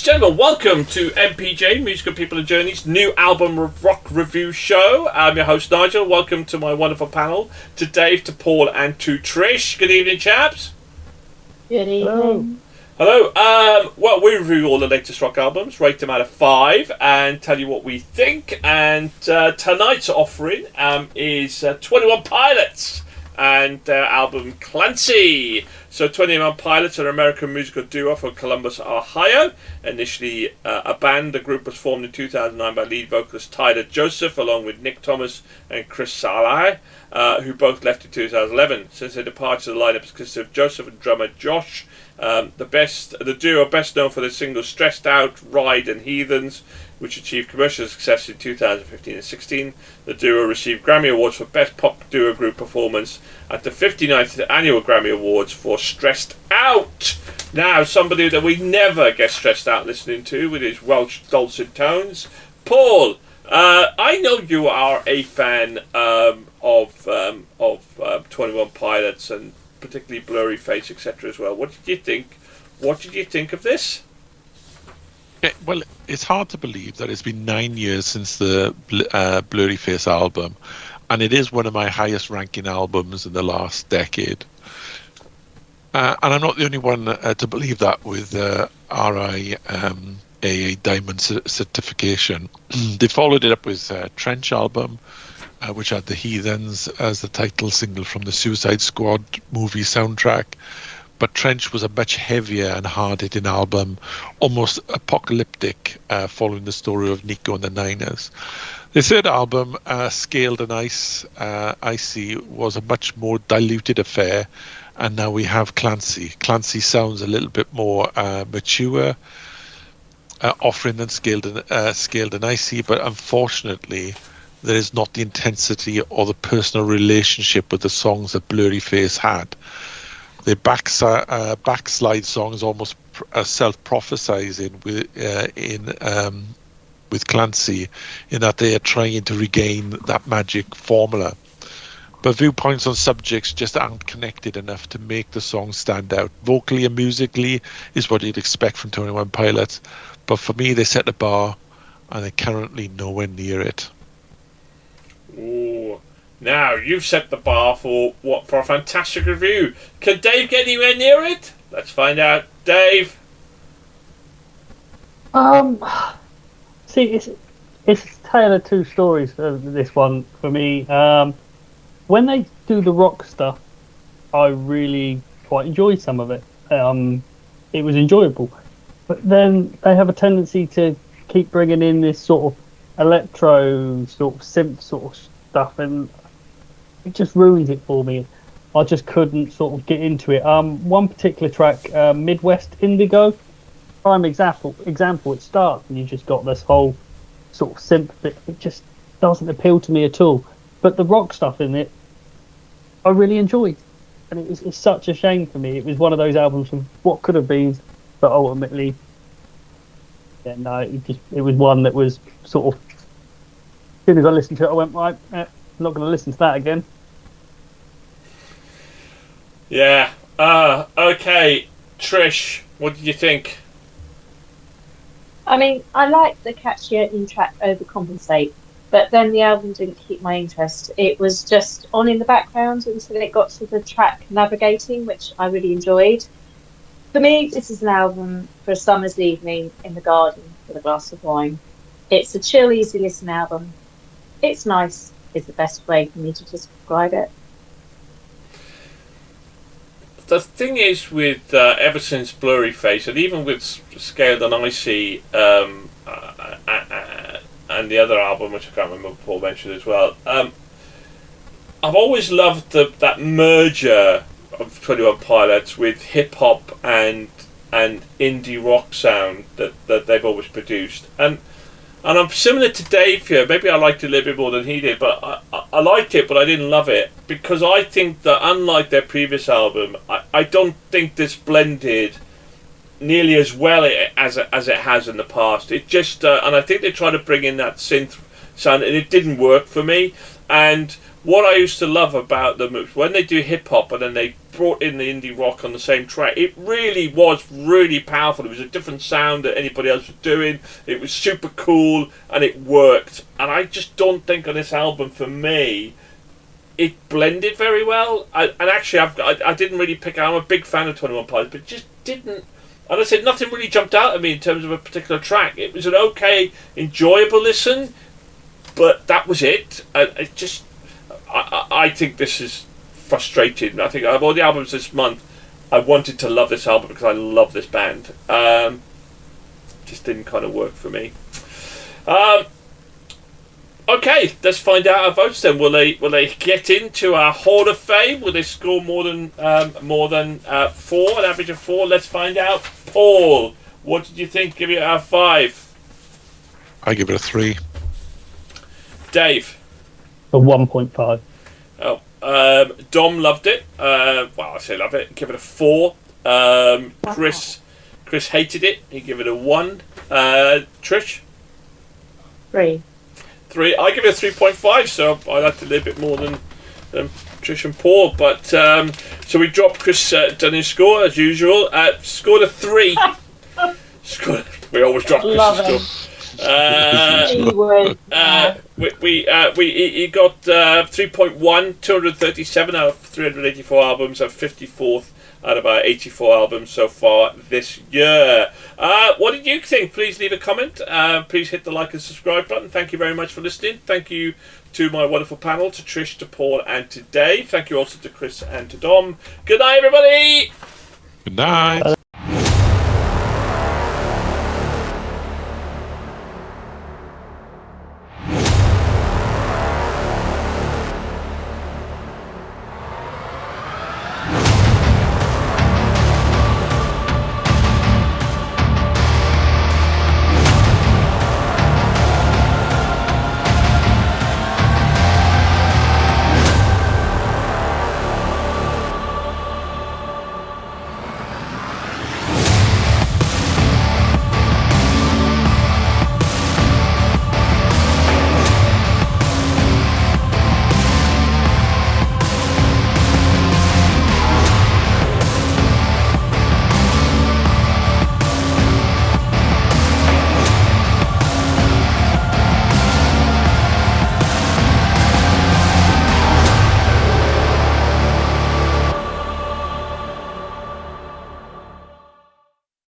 Ladies and gentlemen, welcome to MPJ, Musical People and Journeys, new album rock review show. I'm your host Nigel. Welcome to my wonderful panel, to Dave, to Paul and to Trish. Good evening, chaps. Good evening. Hello. Well, we review all the latest rock albums, rate them out of 5 and tell you what we think. And tonight's offering is 21 Pilots and their album Clancy. So 21 Pilots are an American musical duo from Columbus, Ohio. Initially a band, the group was formed in 2009 by lead vocalist Tyler Joseph along with Nick Thomas and Chris Salih, who both left in 2011. Since their departure, the lineup consists of Joseph and drummer Josh. The duo are best known for their singles Stressed Out, Ride and Heathens, which achieved commercial success in 2015 and 16. The duo received Grammy Awards for Best Pop Duo Group Performance at the 59th Annual Grammy Awards for Stressed Out. Now, somebody that we never get stressed out listening to with his Welsh dulcet tones. Paul, I know you are a fan of 21 Pilots and particularly Blurry Face, etc. as well. What did you think? What did you think of this? Well, it's hard to believe that it's been 9 years since the Blurry Face album, and it is one of my highest ranking albums in the last decade. And I'm not the only one to believe that with RIAA Diamond certification. They followed it up with Trench album, which had The Heathens as the title single from the Suicide Squad movie soundtrack. But Trench was a much heavier and hard-hitting album, almost apocalyptic, following the story of Nico and the Niners. The third album, Scaled and Icy, was a much more diluted affair, and now we have Clancy. Clancy sounds a little bit more mature, offering than Scaled and Icy, but unfortunately, there is not the intensity or the personal relationship with the songs that Blurry Face had. The backslide songs almost self-prophesizing with Clancy, in that they are trying to regain that magic formula. But viewpoints on subjects just aren't connected enough to make the song stand out. Vocally and musically is what you'd expect from 21 Pilots, but for me they set the bar and they're currently nowhere near it. Ooh. Now, you've set the bar for a fantastic review. Can Dave get anywhere near it? Let's find out. Dave? See, it's a tale of two stories, this one, for me. When they do the rock stuff, I really quite enjoyed some of it. It was enjoyable. But then they have a tendency to keep bringing in this sort of electro, sort of synth sort of stuff, and it just ruins it for me. I just couldn't sort of get into it. One particular track, Midwest Indigo, prime example. It starts and you just got this whole sort of synth bit. It just doesn't appeal to me at all. But the rock stuff in it, I really enjoyed, and it's such a shame for me. It was one of those albums of what could have been, but ultimately, yeah, no, it was one that was sort of. As soon as I listened to it, I went, right, I'm not going to listen to that again. Yeah. Okay. Trish, what did you think? I mean, I liked the catchy opening track Overcompensate, but then the album didn't keep my interest. It was just on in the background until it got to the track Navigating, which I really enjoyed. For me, this is an album for a summer's evening in the garden with a glass of wine. It's a chill, easy listen album. It's nice is the best way for me to describe it. The thing is with ever since Blurry Face, and even with Scaled and Icy, and the other album, which I can't remember, Paul mentioned as well, I've always loved that merger of 21 Pilots with hip hop and indie rock sound that they've always produced, and I'm similar to Dave here. Maybe I liked it a little bit more than he did, but I liked it, but I didn't love it, because I think that unlike their previous album, I don't think this blended nearly as well as it has in the past. It just and I think they try to bring in that synth sound, and it didn't work for me. And what I used to love about them was when they do hip hop and then they brought in the indie rock on the same track, it really was really powerful. It was a different sound that anybody else was doing. It was super cool and it worked. And I just don't think on this album, for me, it blended very well. I didn't really pick out. I'm a big fan of 21 Pilots, but just didn't. And I said nothing really jumped out at me in terms of a particular track. It was an okay, enjoyable listen, but that was it. I think this is frustrating. I think of all the albums this month, I wanted to love this album because I love this band. Just didn't kind of work for me. Okay, let's find out our votes then. Will they get into our Hall of Fame? Will they score more than 4, an average of 4? Let's find out. Paul, what did you think? Give it a 5. I give it a 3. Dave. A 1.5. Oh, Dom loved it. Well, I say love it. Give it a 4. Chris hated it. He give it a 1. Trish. 3. 3. I give it a 3.5. So I liked it a little bit more than Trish and Paul. But so we dropped Chris Dunning's score as usual. Scored a 3. We always drop Chris's score. He got 3.1, 237 out of 384 albums, and 54th out of our 84 albums so far this year. What did you think? Please leave a comment. Please hit the like and subscribe button. Thank you very much for listening. Thank you to my wonderful panel, to Trish, to Paul, and to Dave. Thank you also to Chris and to Dom. Good night, everybody. Good night.